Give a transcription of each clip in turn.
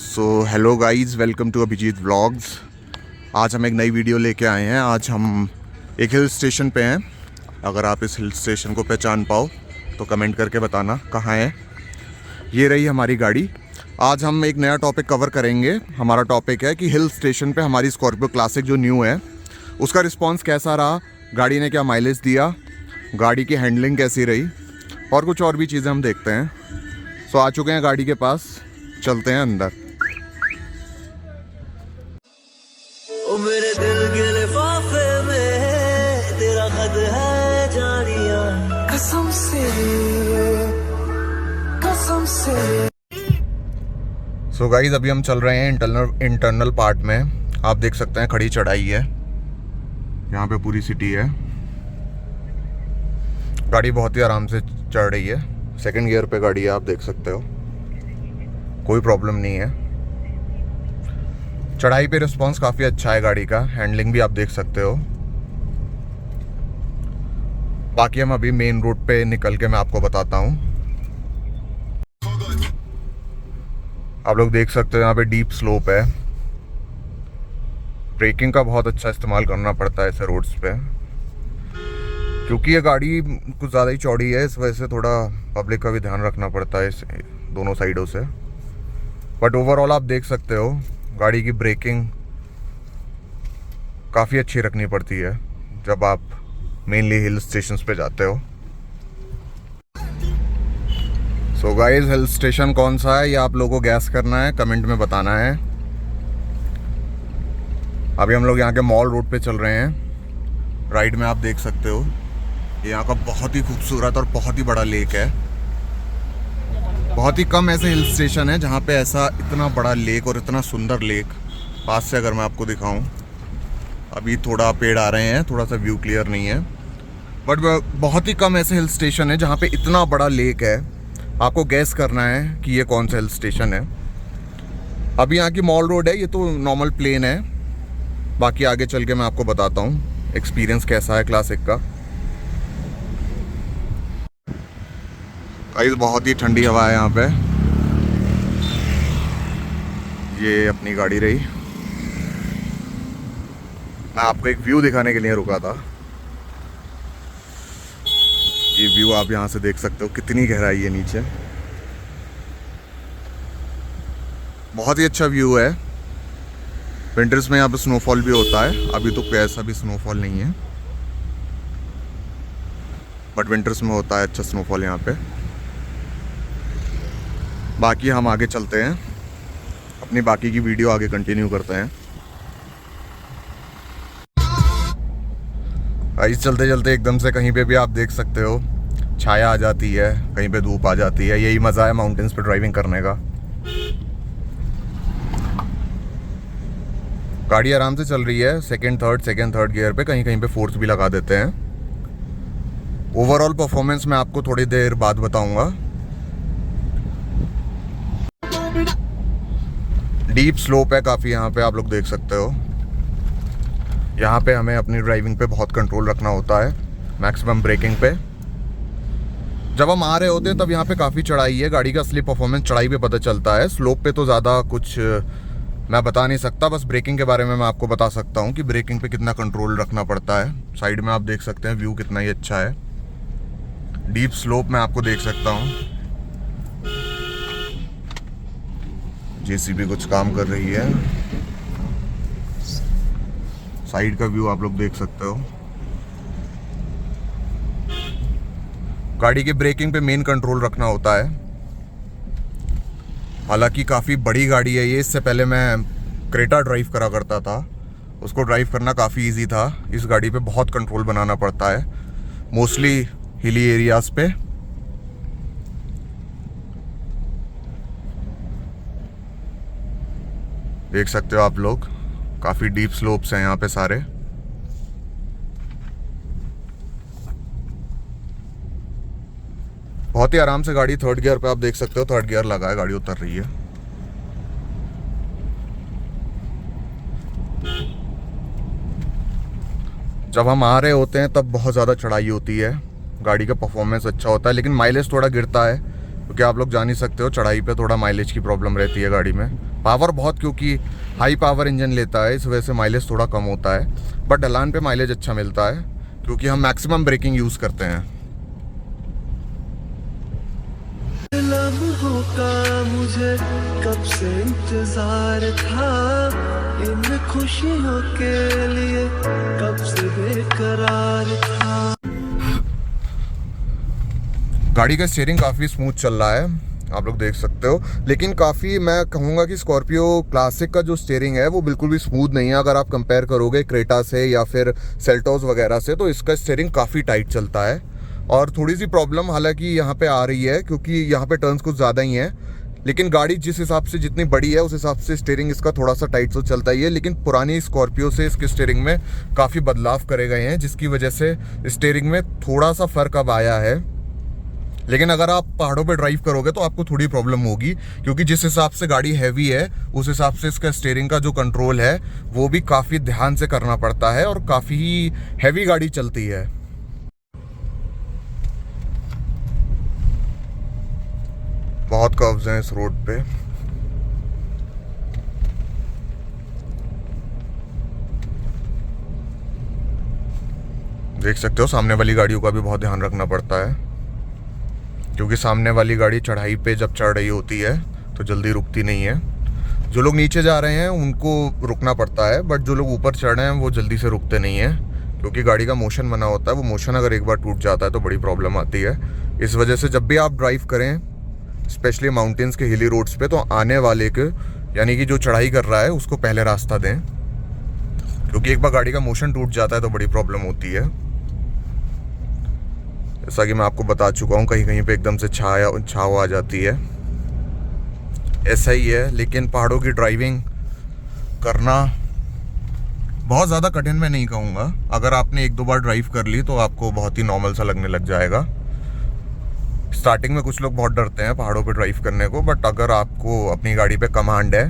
Hello guys, welcome to Abhijit vlogs. आज हम एक नई वीडियो लेके आए हैं। आज हम एक हिल स्टेशन पे हैं। अगर आप इस हिल स्टेशन को पहचान पाओ तो कमेंट करके बताना कहाँ है। ये रही हमारी गाड़ी। आज हम एक नया टॉपिक कवर करेंगे। हमारा टॉपिक है कि हिल स्टेशन पे हमारी स्कॉर्पियो क्लासिक जो न्यू है उसका रिस्पॉन्स कैसा रहा, गाड़ी ने क्या माइलेज दिया, गाड़ी की हैंडलिंग कैसी रही और कुछ और भी चीज़ें हम देखते हैं। सो आ चुके हैं गाड़ी के पास, चलते हैं अंदर। ओ मेरे दिल के लिफाफे में तेरा खत है जानिया, कसम से कसम से। सो गाइस, अभी हम चल रहे हैं इंटरनल पार्ट में। आप देख सकते हैं खड़ी चढ़ाई है, यहाँ पे पूरी सिटी है। गाड़ी बहुत ही आराम से चढ़ रही है। सेकंड गियर पे गाड़ी है, आप देख सकते हो, कोई प्रॉब्लम नहीं है। चढ़ाई पे रिस्पांस काफ़ी अच्छा है गाड़ी का। हैंडलिंग भी आप देख सकते हो। बाकी हम अभी मेन रोड पे निकल के मैं आपको बताता हूँ। आप लोग देख सकते हो यहाँ पे डीप स्लोप है। ब्रेकिंग का बहुत अच्छा इस्तेमाल करना पड़ता है ऐसे रोड्स पे, क्योंकि ये गाड़ी कुछ ज़्यादा ही चौड़ी है। इस वजह से थोड़ा पब्लिक का भी ध्यान रखना पड़ता है इस दोनों साइडों से। बट ओवरऑल आप देख सकते हो गाड़ी की ब्रेकिंग काफ़ी अच्छी रखनी पड़ती है जब आप मेनली हिल स्टेशंस पे जाते हो। सो गाइस, हिल स्टेशन कौन सा है ये आप लोगों को गैस करना है, कमेंट में बताना है। अभी हम लोग यहाँ के मॉल रोड पे चल रहे हैं। राइट में आप देख सकते हो यहाँ का बहुत ही खूबसूरत और बहुत ही बड़ा लेक है। बहुत ही कम ऐसे हिल स्टेशन है जहाँ पे ऐसा इतना बड़ा लेक और इतना सुंदर लेक पास से अगर मैं आपको दिखाऊं। अभी थोड़ा पेड़ आ रहे हैं, थोड़ा सा व्यू क्लियर नहीं है, बट बहुत ही कम ऐसे हिल स्टेशन है जहाँ पे इतना बड़ा लेक है। आपको गैस करना है कि ये कौन सा हिल स्टेशन है। अभी यहाँ की मॉल रोड है, ये तो नॉर्मल प्लेन है। बाकी आगे चल के मैं आपको बताता हूँ एक्सपीरियंस कैसा है क्लासिक का। गाइस, बहुत ही ठंडी हवा है यहाँ पे। ये अपनी गाड़ी रही। मैं आपको एक व्यू दिखाने के लिए रुका था। ये व्यू आप यहाँ से देख सकते हो, कितनी गहराई है नीचे। बहुत ही अच्छा व्यू है। विंटर्स में यहाँ पे स्नोफॉल भी होता है। अभी तो कैसा भी स्नोफॉल नहीं है, बट विंटर्स में होता है अच्छा स्नोफॉल यहाँ पे। बाकी हम आगे चलते हैं, अपनी बाकी की वीडियो आगे कंटिन्यू करते हैं। इस चलते चलते एकदम से कहीं पे भी आप देख सकते हो छाया आ जाती है, कहीं पे धूप आ जाती है। यही मज़ा है माउंटेन्स पे ड्राइविंग करने का। गाड़ी आराम से चल रही है। सेकंड थर्ड गियर पे, कहीं कहीं पे फोर्थ भी लगा देते हैं। ओवरऑल परफॉर्मेंस मैं आपको थोड़ी देर बाद बताऊंगा। डीप स्लोप है काफ़ी यहाँ पे, आप लोग देख सकते हो। यहाँ पे हमें अपनी ड्राइविंग पे बहुत कंट्रोल रखना होता है, मैक्सिमम ब्रेकिंग पे। जब हम आ रहे होते हैं तब यहाँ पे काफ़ी चढ़ाई है। गाड़ी का असली परफॉर्मेंस चढ़ाई पे पता चलता है। स्लोप पे तो ज़्यादा कुछ मैं बता नहीं सकता। बस ब्रेकिंग के बारे में मैं आपको बता सकता हूँ कि ब्रेकिंग पे कितना कंट्रोल रखना पड़ता है। साइड में आप देख सकते हैं व्यू कितना ही अच्छा है। डीप स्लोप में आपको देख सकता हूँ। जेसीबी कुछ काम कर रही है। साइड का व्यू आप लोग देख सकते हो। गाड़ी के ब्रेकिंग पे मेन कंट्रोल रखना होता है। हालांकि काफ़ी बड़ी गाड़ी है ये। इससे पहले मैं क्रेटा ड्राइव करा करता था, उसको ड्राइव करना काफ़ी इजी था। इस गाड़ी पे बहुत कंट्रोल बनाना पड़ता है, मोस्टली हिली एरियाज़ पे। देख सकते हो आप लोग, काफ़ी डीप स्लोप्स हैं यहाँ पे सारे। बहुत ही आराम से गाड़ी थर्ड गियर पे आप देख सकते हो, थर्ड गियर लगा है, गाड़ी उतर रही है। जब हम आ रहे होते हैं तब बहुत ज़्यादा चढ़ाई होती है। गाड़ी का परफॉर्मेंस अच्छा होता है, लेकिन माइलेज थोड़ा गिरता है। क्योंकि आप लोग जान ही सकते हो चढ़ाई पे थोड़ा माइलेज की प्रॉब्लम रहती है गाड़ी में। पावर बहुत, क्योंकि हाई पावर इंजन लेता है, इस वजह से माइलेज थोड़ा कम होता है, बट ढलान पे माइलेज अच्छा मिलता है क्योंकि हम मैक्सिमम ब्रेकिंग यूज़ करते हैं। लम्हों का मुझे कब से इंतजार था, इन खुशियों के लिए कब से बेकरार था। गाड़ी का स्टीयरिंग काफ़ी स्मूथ चल रहा है, आप लोग देख सकते हो, लेकिन काफ़ी मैं कहूँगा कि स्कॉर्पियो क्लासिक का जो स्टीयरिंग है वो बिल्कुल भी स्मूथ नहीं है। अगर आप कंपेयर करोगे क्रेटा से या फिर सेल्टोस वगैरह से, तो इसका स्टीयरिंग काफ़ी टाइट चलता है। और थोड़ी सी प्रॉब्लम हालांकि यहाँ पे आ रही है क्योंकि यहाँ पे टर्न्स कुछ ज़्यादा ही हैं, लेकिन गाड़ी जिस हिसाब से जितनी बड़ी है उस हिसाब से स्टीयरिंग इसका थोड़ा सा टाइट तो चलता ही है। लेकिन पुरानी स्कॉर्पियो से इसके स्टीयरिंग में काफ़ी बदलाव करे गए हैं, जिसकी वजह से स्टीयरिंग में थोड़ा सा फ़र्क अब आया है। लेकिन अगर आप पहाड़ों पे ड्राइव करोगे तो आपको थोड़ी प्रॉब्लम होगी, क्योंकि जिस हिसाब से गाड़ी हैवी है उस हिसाब से इसका स्टीयरिंग का जो कंट्रोल है वो भी काफ़ी ध्यान से करना पड़ता है और काफ़ी हैवी गाड़ी चलती है। बहुत कर्व्स हैं इस रोड पे। देख सकते हो सामने वाली गाड़ियों का भी बहुत ध्यान रखना पड़ता है, क्योंकि सामने वाली गाड़ी चढ़ाई पे जब चढ़ रही होती है तो जल्दी रुकती नहीं है। जो लोग नीचे जा रहे हैं उनको रुकना पड़ता है, बट जो लोग ऊपर चढ़ रहे हैं वो जल्दी से रुकते नहीं हैं, क्योंकि गाड़ी का मोशन बना होता है। वो मोशन अगर एक बार टूट जाता है तो बड़ी प्रॉब्लम आती है। इस वजह से जब भी आप ड्राइव करें, स्पेशली माउंटेन्स के हिली रोड्स पे, तो आने वाले के यानी कि जो चढ़ाई कर रहा है उसको पहले रास्ता दें, क्योंकि एक बार गाड़ी का मोशन टूट जाता है तो बड़ी प्रॉब्लम होती है। जैसा कि मैं आपको बता चुका हूँ, कहीं कहीं पे एकदम से छाव आ जाती है, ऐसा ही है। लेकिन पहाड़ों की ड्राइविंग करना बहुत ज़्यादा कठिन मैं नहीं कहूँगा। अगर आपने एक दो बार ड्राइव कर ली तो आपको बहुत ही नॉर्मल सा लगने लग जाएगा। स्टार्टिंग में कुछ लोग बहुत डरते हैं पहाड़ों पे ड्राइव करने को, बट अगर आपको अपनी गाड़ी पे कमांड है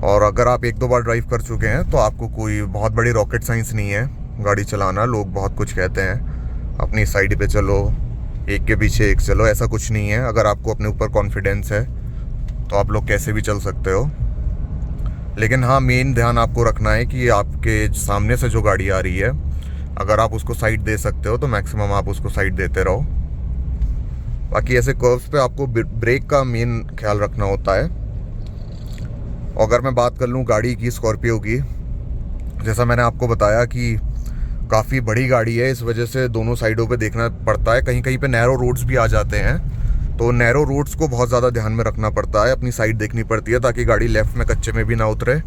और अगर आप एक दो बार ड्राइव कर चुके हैं तो आपको कोई बहुत बड़ी रॉकेट साइंस नहीं है गाड़ी चलाना। लोग बहुत कुछ कहते हैं, अपनी साइड पे चलो, एक के पीछे एक चलो, ऐसा कुछ नहीं है। अगर आपको अपने ऊपर कॉन्फिडेंस है तो आप लोग कैसे भी चल सकते हो। लेकिन हाँ, मेन ध्यान आपको रखना है कि आपके सामने से जो गाड़ी आ रही है, अगर आप उसको साइड दे सकते हो तो मैक्सिमम आप उसको साइड देते रहो। बाकी ऐसे कर्व्स पे आपको ब्रेक का मेन ख्याल रखना होता है। अगर मैं बात कर लूँ गाड़ी की, स्कॉर्पियो की, जैसा मैंने आपको बताया कि काफ़ी बड़ी गाड़ी है, इस वजह से दोनों साइडों पे देखना पड़ता है। कहीं कहीं पे नैरो रोड्स भी आ जाते हैं, तो नैरो रोड्स को बहुत ज़्यादा ध्यान में रखना पड़ता है, अपनी साइड देखनी पड़ती है ताकि गाड़ी लेफ़्ट में कच्चे में भी ना उतरे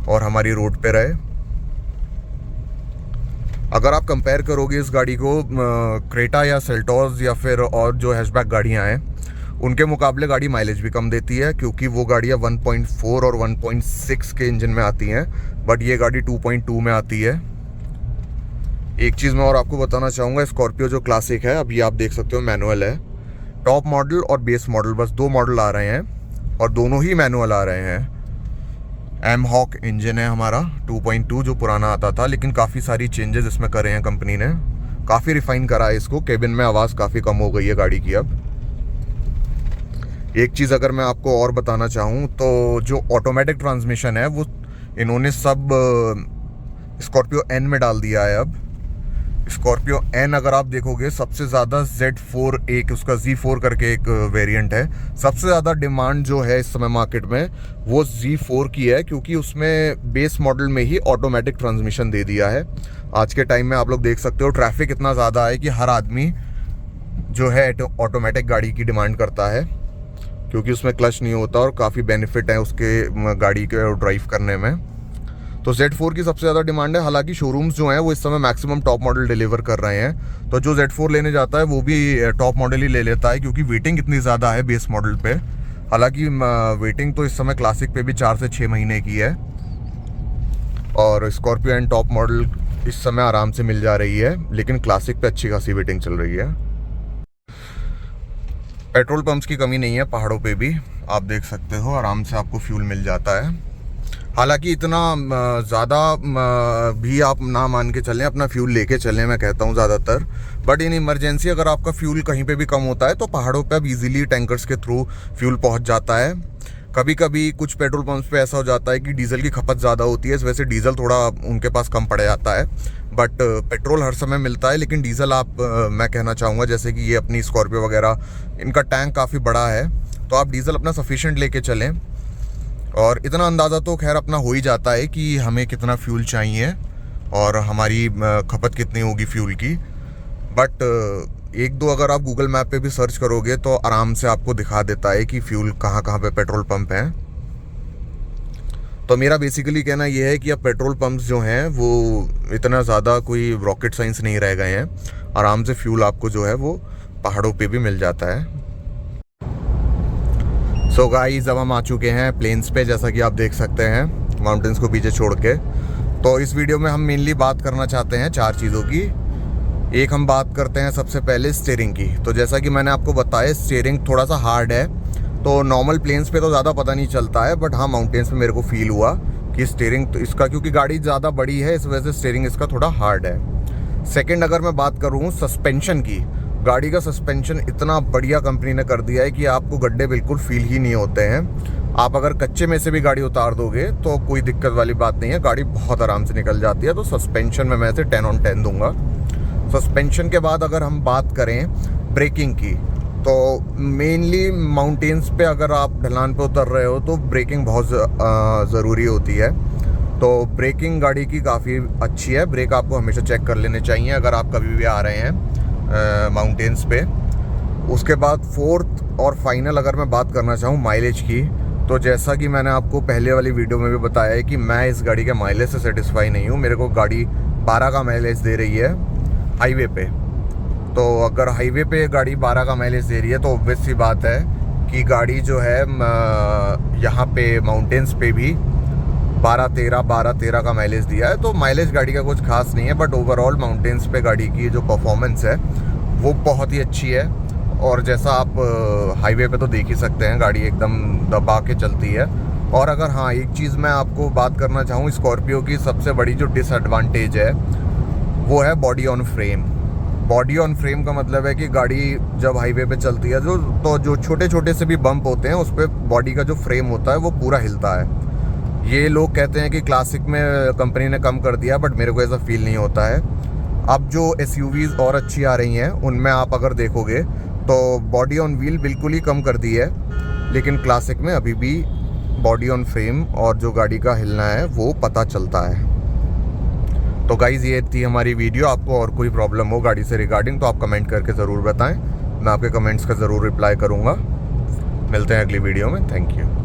और हमारी रोड पे रहे। अगर आप कंपेयर करोगे इस गाड़ी को क्रेटा या सेल्टोस या फिर और जो हैचबैक गाड़ियाँ हैं उनके मुकाबले, गाड़ी माइलेज भी कम देती है, क्योंकि वो गाड़ियाँ 1.4 और 1.6 के इंजन में आती हैं, बट ये गाड़ी 2.2 में आती है। एक चीज़ मैं और आपको बताना चाहूँगा, स्कॉर्पियो जो क्लासिक है, अभी आप देख सकते हो मैनुअल है। टॉप मॉडल और बेस मॉडल बस दो मॉडल आ रहे हैं और दोनों ही मैनुअल आ रहे हैं। एम हॉक इंजन है हमारा 2.2 जो पुराना आता था, लेकिन काफ़ी सारी चेंजेस इसमें करे हैं कंपनी ने, काफ़ी रिफाइन करा है इसको। केबिन में आवाज़ काफ़ी कम हो गई है गाड़ी की अब। एक चीज़ अगर मैं आपको और बताना चाहूँ तो जो ऑटोमेटिक ट्रांसमिशन है वो इन्होंने सब स्कॉर्पियो एन में डाल दिया है अब। स्कॉर्पियो एन अगर आप देखोगे, सबसे ज़्यादा Z4, एक उसका Z4 करके एक वेरिएंट है, सबसे ज़्यादा डिमांड जो है इस समय मार्केट में वो Z4 की है, क्योंकि उसमें बेस मॉडल में ही ऑटोमेटिक ट्रांसमिशन दे दिया है। आज के टाइम में आप लोग देख सकते हो ट्रैफिक इतना ज़्यादा है कि हर आदमी जो है ऑटोमेटिक गाड़ी की डिमांड करता है, क्योंकि उसमें क्लच नहीं होता और काफ़ी बेनिफिट है उसके गाड़ी के ड्राइव करने में। तो Z4 की सबसे ज़्यादा डिमांड है। हालांकि शोरूम्स जो हैं वो इस समय मैक्सिमम टॉप मॉडल डिलीवर कर रहे हैं, तो जो Z4 लेने जाता है वो भी टॉप मॉडल ही ले लेता है, क्योंकि वेटिंग इतनी ज़्यादा है बेस मॉडल पे। हालांकि वेटिंग तो इस समय क्लासिक पे भी 4 से 6 महीने की है, और स्कॉर्पियो एंड टॉप मॉडल इस समय आराम से मिल जा रही है, लेकिन क्लासिक पे अच्छी खासी वेटिंग चल रही है। पेट्रोल पंप्स की कमी नहीं है पहाड़ों पे भी, आप देख सकते हो आराम से आपको फ्यूल मिल जाता है। हालांकि इतना ज़्यादा भी आप ना मान के चलें, अपना फ्यूल लेके चलें मैं कहता हूँ ज़्यादातर। बट इन इमरजेंसी अगर आपका फ्यूल कहीं पे भी कम होता है तो पहाड़ों पे अब इजीली टैंकर्स के थ्रू फ्यूल पहुँच जाता है। कभी कभी कुछ पेट्रोल पंप्स पे ऐसा हो जाता है कि डीजल की खपत ज़्यादा होती है, इस वजह से डीजल थोड़ा उनके पास कम पड़ जाता है। बट पेट्रोल हर समय मिलता है, लेकिन डीजल आप मैं कहना चाहूँगा जैसे कि ये अपनी स्कॉर्पियो वगैरह, इनका टैंक काफ़ी बड़ा है, तो आप डीजल अपना सफिशिएंट लेके चलें। और इतना अंदाज़ा तो खैर अपना हो ही जाता है कि हमें कितना फ्यूल चाहिए और हमारी खपत कितनी होगी फ्यूल की। बट एक दो अगर आप गूगल मैप पे भी सर्च करोगे तो आराम से आपको दिखा देता है कि फ्यूल कहाँ कहाँ पे पेट्रोल पंप हैं। तो मेरा बेसिकली कहना ये है कि अब पेट्रोल पंप्स जो हैं वो इतना ज़्यादा कोई रॉकेट साइंस नहीं रह गए हैं, आराम से फ्यूल आपको जो है वो पहाड़ों पे भी मिल जाता है। सो गाइस, अब हम आ चुके हैं प्लेन्स पे, जैसा कि आप देख सकते हैं माउंटेन्स को पीछे छोड़ के। तो इस वीडियो में हम मेनली बात करना चाहते हैं 4 चीज़ों की। एक हम बात करते हैं सबसे पहले स्टीयरिंग की। तो जैसा कि मैंने आपको बताया स्टीयरिंग थोड़ा सा हार्ड है, तो नॉर्मल प्लेन्स पे तो ज़्यादा पता नहीं चलता है, बट हाँ माउंटेन्स पे मेरे को फील हुआ कि स्टीयरिंग तो इसका, क्योंकि गाड़ी ज़्यादा बड़ी है इस वजह से स्टीयरिंग इसका थोड़ा हार्ड है। सेकेंड अगर मैं बात करूँ सस्पेंशन की, गाड़ी का सस्पेंशन इतना बढ़िया कंपनी ने कर दिया है कि आपको गड्ढे बिल्कुल फील ही नहीं होते हैं। आप अगर कच्चे में से भी गाड़ी उतार दोगे तो कोई दिक्कत वाली बात नहीं है, गाड़ी बहुत आराम से निकल जाती है। तो सस्पेंशन में मैं इसे 10 on 10 दूंगा। सस्पेंशन के बाद अगर हम बात करें ब्रेकिंग की, तो मेनली माउंटेन्स पे अगर आप ढलान पे उतर रहे हो तो ब्रेकिंग बहुत ज़रूरी होती है। तो ब्रेकिंग गाड़ी की काफ़ी अच्छी है, ब्रेक आपको हमेशा चेक कर लेने चाहिए अगर आप कभी भी आ रहे हैं माउंटेन्स पे। उसके बाद फोर्थ और फाइनल अगर मैं बात करना चाहूँ माइलेज की, तो जैसा कि मैंने आपको पहले वाली वीडियो में भी बताया है कि मैं इस गाड़ी के माइलेज से सेटिस्फाई नहीं हूँ। मेरे को गाड़ी 12 का माइलेज दे रही है हाईवे पे। तो अगर हाईवे पे गाड़ी 12 का माइलेज दे रही है तो ऑब्वियस सी बात है कि गाड़ी जो है यहाँ पे माउंटेन्स पे भी 12-13 का माइलेज दिया है। तो माइलेज गाड़ी का कुछ खास नहीं है, बट ओवरऑल माउंटेन्स पे गाड़ी की जो परफॉर्मेंस है वो बहुत ही अच्छी है। और जैसा आप हाईवे पे तो देख ही सकते हैं, गाड़ी एकदम दबा के चलती है। और अगर हाँ एक चीज़ मैं आपको बात करना चाहूँ, स्कॉर्पियो की सबसे बड़ी जो डिसएडवांटेज है वो है body on frame. Body on frame का मतलब है कि गाड़ी जब हाईवे पे चलती है जो छोटे छोटे से भी बम्प होते हैं उस पर बॉडी का जो फ्रेम होता है वो पूरा हिलता है। ये लोग कहते हैं कि क्लासिक में कंपनी ने कम कर दिया, बट मेरे को ऐसा फील नहीं होता है। अब जो SUVs और अच्छी आ रही हैं उनमें आप अगर देखोगे तो बॉडी ऑन व्हील बिल्कुल ही कम कर दी है, लेकिन क्लासिक में अभी भी बॉडी ऑन फ्रेम और जो गाड़ी का हिलना है वो पता चलता है। तो गाइज़ ये थी हमारी वीडियो। आपको और कोई प्रॉब्लम हो गाड़ी से रिगार्डिंग तो आप कमेंट करके ज़रूर बताएं, मैं आपके कमेंट्स का ज़रूर रिप्लाई करूँगा। मिलते हैं अगली वीडियो में। Thank you.